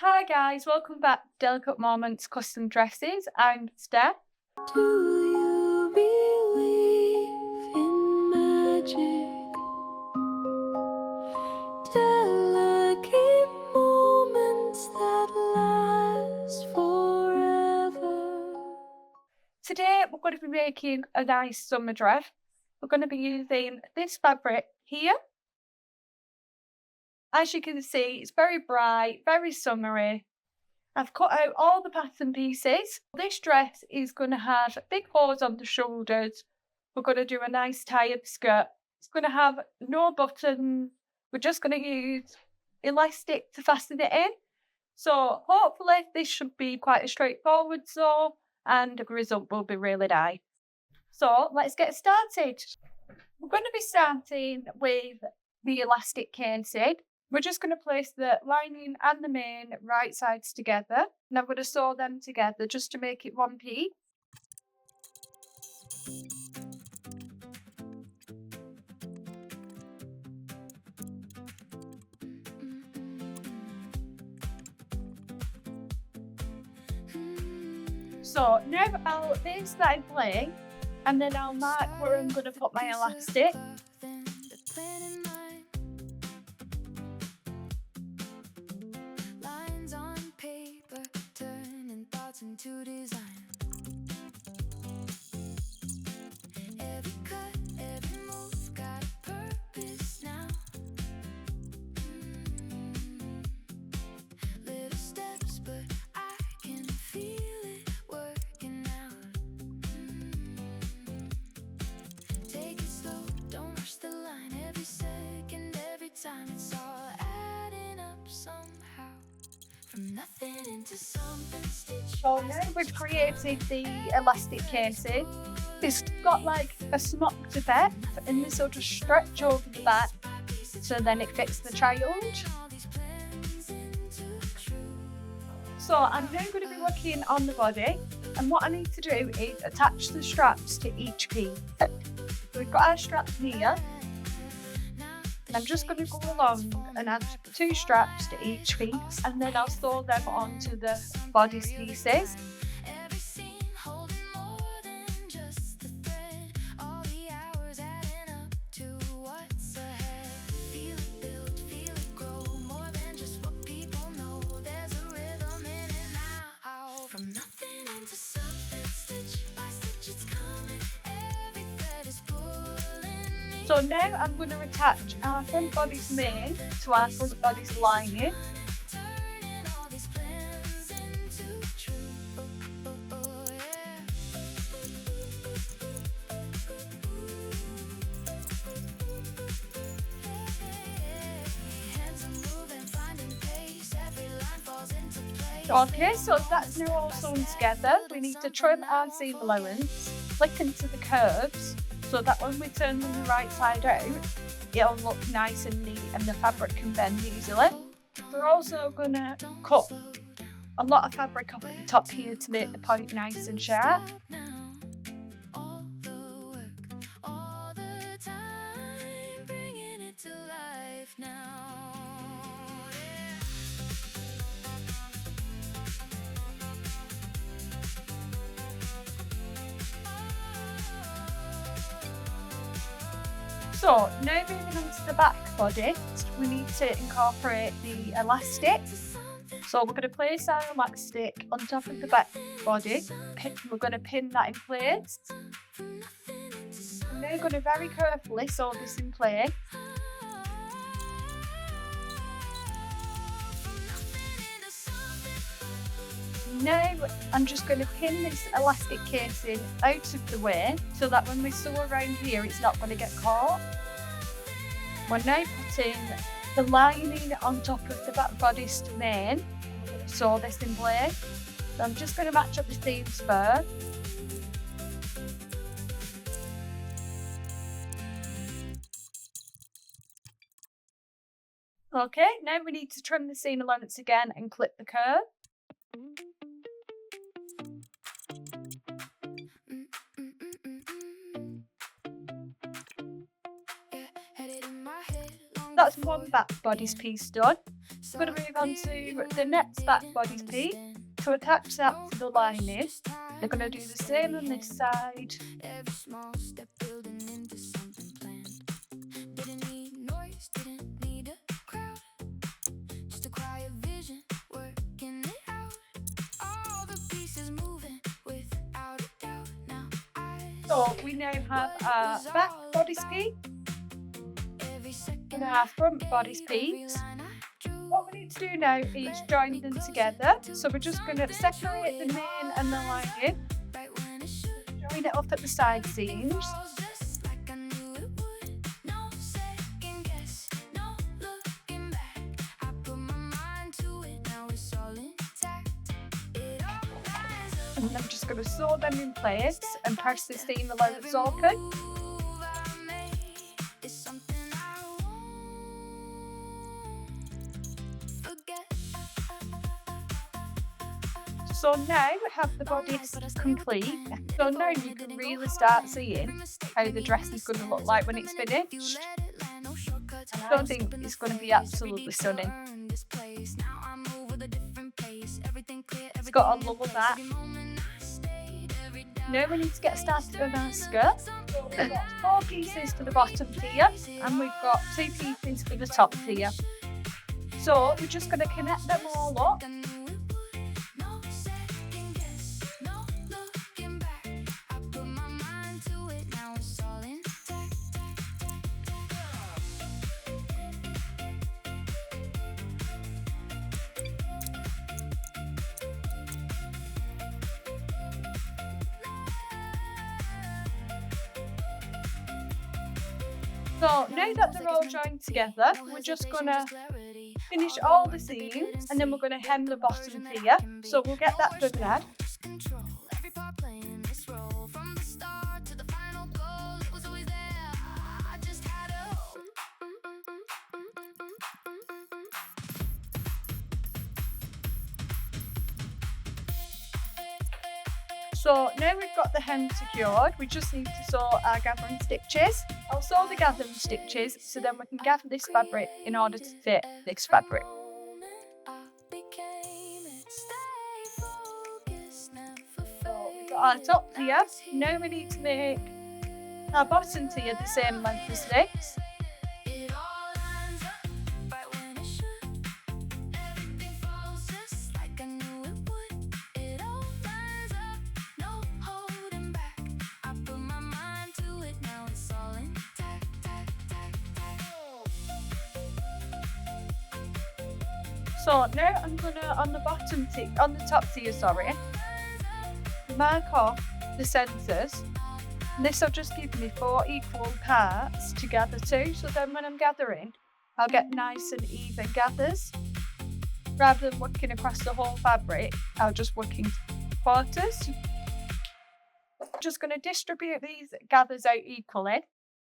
Hi guys, welcome back to Delicate Moments Custom Dresses. I'm Steph. Do you believe in magic? Delicate moments that last forever. Today we're going to be making a nice summer dress. We're going to be using this fabric here. As you can see, it's very bright, very summery. I've cut out all the pattern pieces. This dress is going to have big bows on the shoulders. We're going to do a nice tie-up skirt. It's going to have no buttons. We're just going to use elastic to fasten it in. So hopefully this should be quite a straightforward sew and the result will be really nice. So let's get started. We're going to be starting with the elastic casing. We're just going to place the lining and the main right sides together. And I'm going to sew them together just to make it one piece. So now I'll place that in place and then I'll mark where I'm going to put my elastic. Into design. Every cut, every move got a purpose now. Little steps, but I can feel it working out. Take it slow, don't rush the line. Every second, every time, it's all adding up somehow. From nothing into something stitched. So now we've created the elastic casing. It's got like a smocked effect and this will just stretch over the back so then it fits the child. So I'm now going to be working on the body and what I need to do is attach the straps to each piece. We've got our straps here. I'm just going to go along and add 2 straps to each piece and then I'll sew them onto the bodice pieces. So now I'm going to attach our front bodice main to our front bodice lining. Okay, so that's now all sewn together. We need to trim our seam allowance, flick into the curves, so that when we turn them the right side out, it'll look nice and neat and the fabric can bend easily. We're also going to cut a lot of fabric off at the top here to make the point nice and sharp. So now moving on to the back body, we need to incorporate the elastic. So we're going to place our elastic on top of the back body. We're going to pin that in place. I'm now going to very carefully sew this in place. Now I'm just going to pin this elastic casing out of the way so that when we sew around here it's not going to get caught. We're now putting the lining on top of the back bodice to main. Sew this in place. So I'm just going to match up the seams first. Okay, now we need to trim the seam allowance again and clip the curve. That's one back bodice piece done. We're going to move on to the next back body piece. To attach that to the lining, they're going to do the same on this side. Every small step building into something planned. Didn't need noise, didn't need a crowd. Just a quiet vision, working it out. All the pieces moving without a doubt. Now So we now have our back body piece and our front body piece. What we need to do now is join them together. So we're just going to separate the main and the lining, join it up at the side seams. And I'm just going to sew them in place and press the seam along it's open. So now we have the bodice complete. So now you can really start seeing how the dress is going to look like when it's finished. I don't think it's going to be absolutely stunning. It's got a lower back. Now we need to get started on our skirt. We've got 4 pieces for the bottom tier and we've got 2 pieces for the top tier. So we're just going to connect them all up. So now that they're all joined together, we're just going to finish all the seams and then we're going to hem the bottom tier. So we'll get that done now. So now we've got the hem secured, we just need to sew our gathering stitches. I'll sew the gathering stitches so then we can gather this fabric in order to fit this fabric. So we've got our top tier, now we need to make our bottom tier the same length as this. So now I'm gonna on the top tier, mark off the centres. This will just give me 4 equal parts to gather to. So then when I'm gathering, I'll get nice and even gathers. Rather than working across the whole fabric, I'll just work in quarters. I'm just gonna distribute these gathers out equally,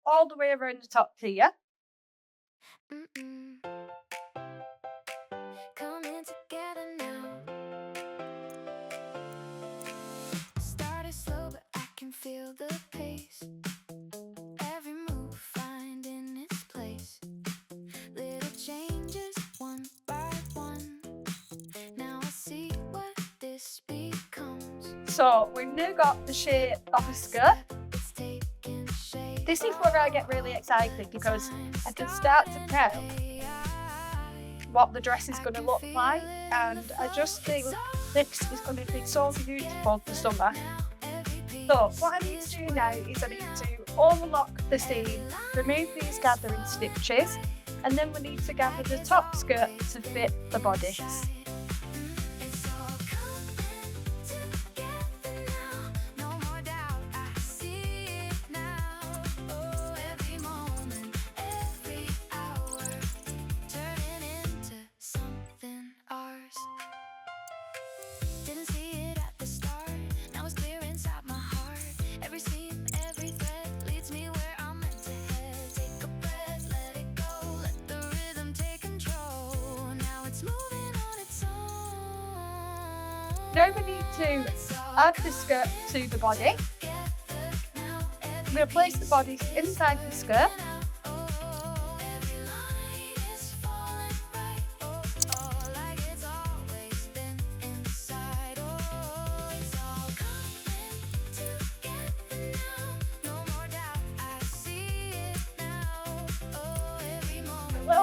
all the way around the top tier. Coming together now. Started slow, but I can feel the pace. Every move finding its place. Little changes one by one. Now I see what this becomes. So we've now got the shape of a skirt. It's taking shape. This is where I get really excited because I can start to tell what the dress is going to look like, and I just think this is going to be so beautiful for summer. So what I need to do now is I need to overlock the seam, remove these gathering stitches, and then we need to gather the top skirt to fit the bodice. Now we need to add the skirt to the body. We'll place the bodice inside the skirt.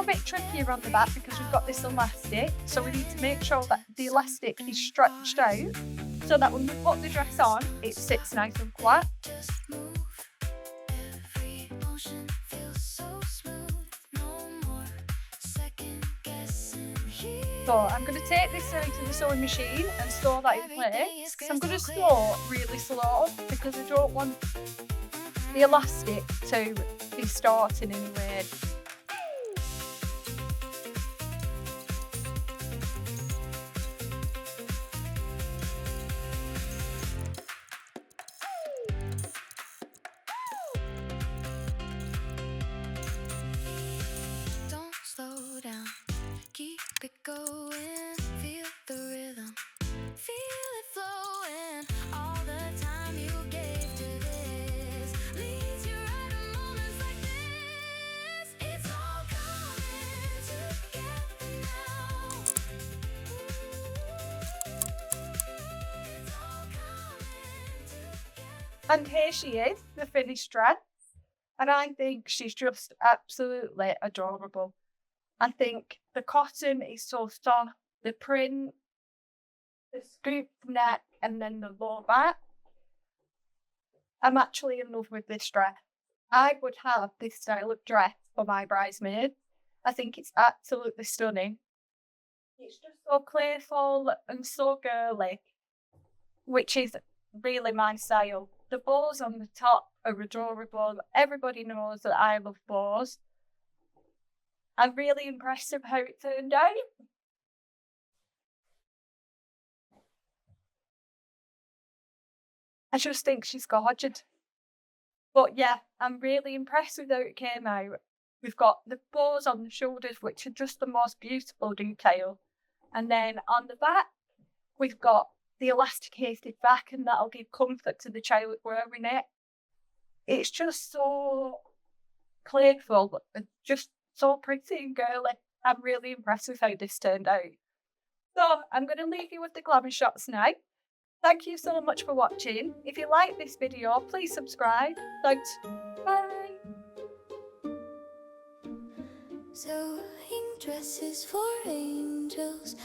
little bit trickier on the back because we've got this elastic, so we need to make sure that the elastic is stretched out so that when we put the dress on, it sits nice and flat. Just move. Every motion feels so smooth. No more second guessing here. So I'm going to take this out to the sewing machine and sew that in place, because I'm going to sew really slow because I don't want the elastic to be starting anyway. Don't slow down, keep it going. Feel the rhythm, feel it flowing. All the time you gave to this leads you right to moments like this. It's all coming together now. It's all coming together. And here she is, the finished dress. And I think she's just absolutely adorable. I think the cotton is so soft, the print, the scoop neck, and then the low back. I'm actually in love with this dress. I would have this style of dress for my bridesmaid. I think it's absolutely stunning. It's just so playful and so girly, which is really my style. The bows on the top are adorable. Everybody knows that I love bows. I'm really impressed with how it turned out. I just think she's gorgeous. But yeah, I'm really impressed with how it came out. We've got the bows on the shoulders, which are just the most beautiful detail. And then on the back, we've got the elasticated back, and that'll give comfort to the child wearing it. It's just so playful and just so pretty and girly. I'm really impressed with how this turned out. So I'm going to leave you with the glamour shots now. Thank you so much for watching. If you like this video, please subscribe. Thanks. Bye. Sewing dresses for angels.